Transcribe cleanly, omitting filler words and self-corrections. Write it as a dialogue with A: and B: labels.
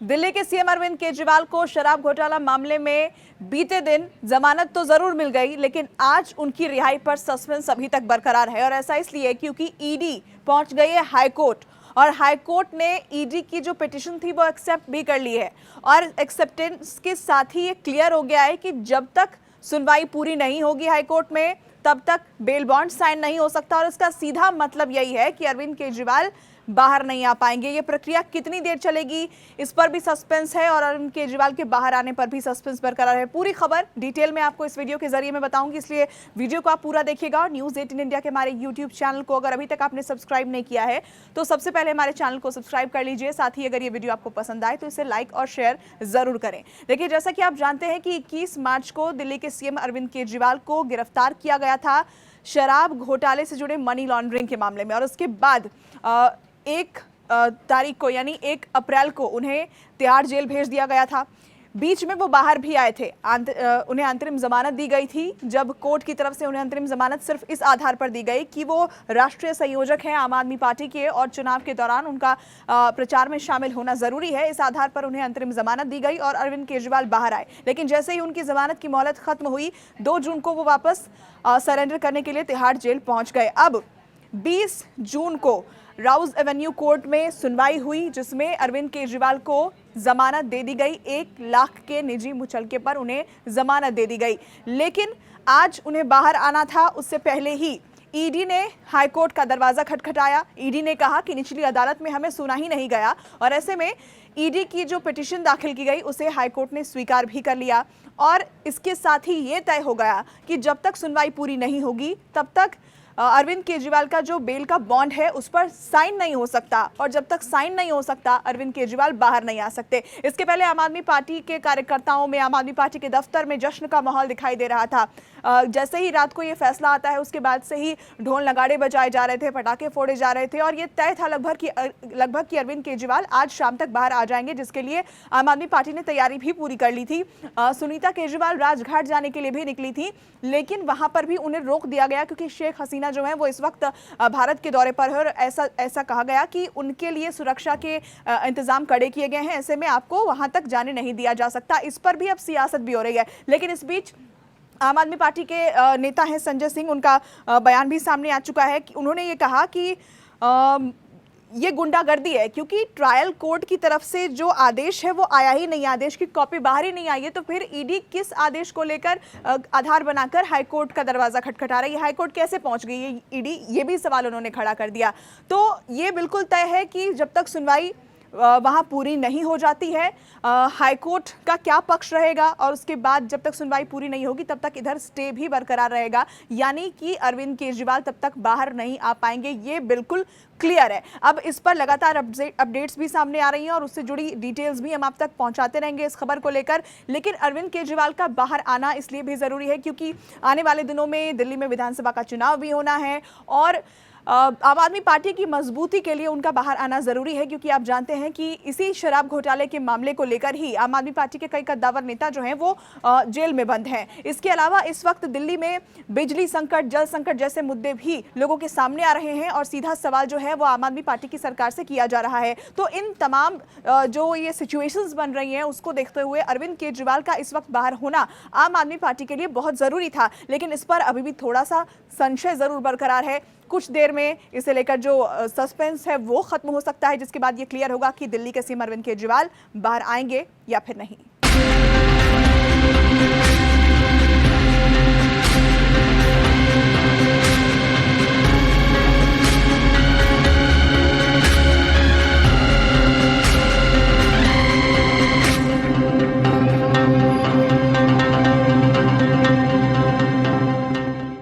A: दिल्ली के सीएम अरविंद केजरीवाल को शराब घोटाला मामले में बीते दिन जमानत तो जरूर मिल गई, लेकिन आज उनकी रिहाई पर सस्पेंस अभी तक बरकरार है। और ऐसा इसलिए क्योंकि ईडी पहुंच गई है हाईकोर्ट, और हाईकोर्ट ने ईडी की जो पिटीशन थी वो एक्सेप्ट भी कर ली है। और एक्सेप्टेंस के साथ ही ये क्लियर हो गया है कि जब तक सुनवाई पूरी नहीं होगी हाईकोर्ट में, तब तक बेल बॉन्ड साइन नहीं हो सकता। और इसका सीधा मतलब यही है कि अरविंद केजरीवाल बाहर नहीं आ पाएंगे। ये प्रक्रिया कितनी देर चलेगी, इस पर भी सस्पेंस है, और अरविंद केजरीवाल के बाहर आने पर भी सस्पेंस बरकरार है। पूरी खबर डिटेल में आपको इस वीडियो के जरिए मैं बताऊंगी, इसलिए वीडियो को आप पूरा देखिएगा। और न्यूज़ 18 इंडिया के हमारे यूट्यूब चैनल को अगर अभी तक आपने सब्सक्राइब नहीं किया है तो सबसे पहले हमारे चैनल को सब्सक्राइब कर लीजिए। साथ ही अगर ये वीडियो आपको पसंद आए तो इसे लाइक और शेयर जरूर करें। देखिए, जैसा कि आप जानते हैं कि 21 मार्च को दिल्ली के सीएम अरविंद केजरीवाल को गिरफ्तार किया गया था शराब घोटाले से जुड़े मनी लॉन्ड्रिंग के मामले में। और उसके बाद 1 तारीख को यानी 1 अप्रैल को उन्हें तिहाड़ जेल भेज दिया गया था। बीच में वो बाहर भी आए थे, उन्हें अंतरिम जमानत दी गई थी। जब कोर्ट की तरफ से उन्हें अंतरिम जमानत सिर्फ इस आधार पर दी गई कि वो राष्ट्रीय संयोजक हैं आम आदमी पार्टी के, और चुनाव के दौरान उनका प्रचार में शामिल होना जरूरी है। इस आधार पर उन्हें अंतरिम जमानत दी गई और अरविंद केजरीवाल बाहर आए। लेकिन जैसे ही उनकी जमानत की मोहलत खत्म हुई, 2 जून को वो वापस सरेंडर करने के लिए तिहाड़ जेल पहुंच गए। अब 20 जून को राउज एवेन्यू कोर्ट में सुनवाई हुई, जिसमें अरविंद केजरीवाल को जमानत दे दी गई। 1 लाख के निजी मुचलके पर उन्हें जमानत दे दी गई। लेकिन आज उन्हें बाहर आना था, उससे पहले ही ईडी ने हाईकोर्ट का दरवाजा खटखटाया। ईडी ने कहा कि निचली अदालत में हमें सुना ही नहीं गया, और ऐसे में ईडी की जो पिटीशन दाखिल की गई उसे हाईकोर्ट ने स्वीकार भी कर लिया। और इसके साथ ही ये तय हो गया कि जब तक सुनवाई पूरी नहीं होगी तब तक अरविंद केजरीवाल का जो बेल का बॉन्ड है उस पर साइन नहीं हो सकता, और जब तक साइन नहीं हो सकता अरविंद केजरीवाल बाहर नहीं आ सकते। इसके पहले आम आदमी पार्टी के कार्यकर्ताओं में, आम आदमी पार्टी के दफ्तर में जश्न का माहौल दिखाई दे रहा था। जैसे ही रात को ये फैसला आता है उसके बाद से ही ढोल नगाड़े बजाए जा रहे थे, पटाखे फोड़े जा रहे थे, और ये तय था लगभग कि अरविंद केजरीवाल आज शाम तक बाहर आ जाएंगे, जिसके लिए आम आदमी पार्टी ने तैयारी भी पूरी कर ली थी। सुनीता केजरीवाल राजघाट जाने के लिए भी निकली थी, लेकिन वहां पर भी उन्हें रोक दिया गया क्योंकि शेख हसीना जो है वो इस वक्त भारत के दौरे पर है, और ऐसा कहा गया कि उनके लिए सुरक्षा के इंतजाम कड़े किए गए हैं। ऐसे में आपको वहां तक जाने नहीं दिया जा सकता। इस पर भी अब सियासत भी हो रही है। लेकिन इस बीच आम आदमी पार्टी के नेता हैं संजय सिंह, उनका बयान भी सामने आ चुका है कि उन्होंने ये कहा कि ये गुंडागर्दी है, क्योंकि ट्रायल कोर्ट की तरफ से जो आदेश है वो आया ही नहीं, आदेश की कॉपी बाहर ही नहीं आई है। तो फिर ईडी किस आदेश को लेकर आधार बनाकर हाईकोर्ट का दरवाजा खटखटा रही है? हाईकोर्ट कैसे पहुंच गई है ईडी? ये भी सवाल उन्होंने खड़ा कर दिया। तो ये बिल्कुल तय है कि जब तक सुनवाई वहाँ पूरी नहीं हो जाती है, हाईकोर्ट का क्या पक्ष रहेगा, और उसके बाद जब तक सुनवाई पूरी नहीं होगी तब तक इधर स्टे भी बरकरार रहेगा, यानी कि अरविंद केजरीवाल तब तक बाहर नहीं आ पाएंगे। ये बिल्कुल क्लियर है। अब इस पर लगातार अपडेट्स भी सामने आ रही हैं, और उससे जुड़ी डिटेल्स भी हम आप तक पहुंचाते रहेंगे इस खबर को लेकर। लेकिन अरविंद केजरीवाल का बाहर आना इसलिए भी ज़रूरी है क्योंकि आने वाले दिनों में दिल्ली में विधानसभा का चुनाव भी होना है, और आम आदमी पार्टी की मजबूती के लिए उनका बाहर आना जरूरी है। क्योंकि आप जानते हैं कि इसी शराब घोटाले के मामले को लेकर ही आम आदमी पार्टी के कई कद्दावर नेता जो हैं वो जेल में बंद हैं। इसके अलावा इस वक्त दिल्ली में बिजली संकट, जल संकट जैसे मुद्दे भी लोगों के सामने आ रहे हैं, और सीधा सवाल जो है वो आम आदमी पार्टी की सरकार से किया जा रहा है। तो इन तमाम जो ये सिचुएशंस बन रही हैं उसको देखते हुए अरविंद केजरीवाल का इस वक्त बाहर होना आम आदमी पार्टी के लिए बहुत जरूरी था। लेकिन इस पर अभी भी थोड़ा सा संशय जरूर बरकरार है। कुछ देर में इसे लेकर जो सस्पेंस है वो खत्म हो सकता है, जिसके बाद ये क्लियर होगा कि दिल्ली के सीएम अरविंद केजरीवाल बाहर आएंगे या फिर नहीं।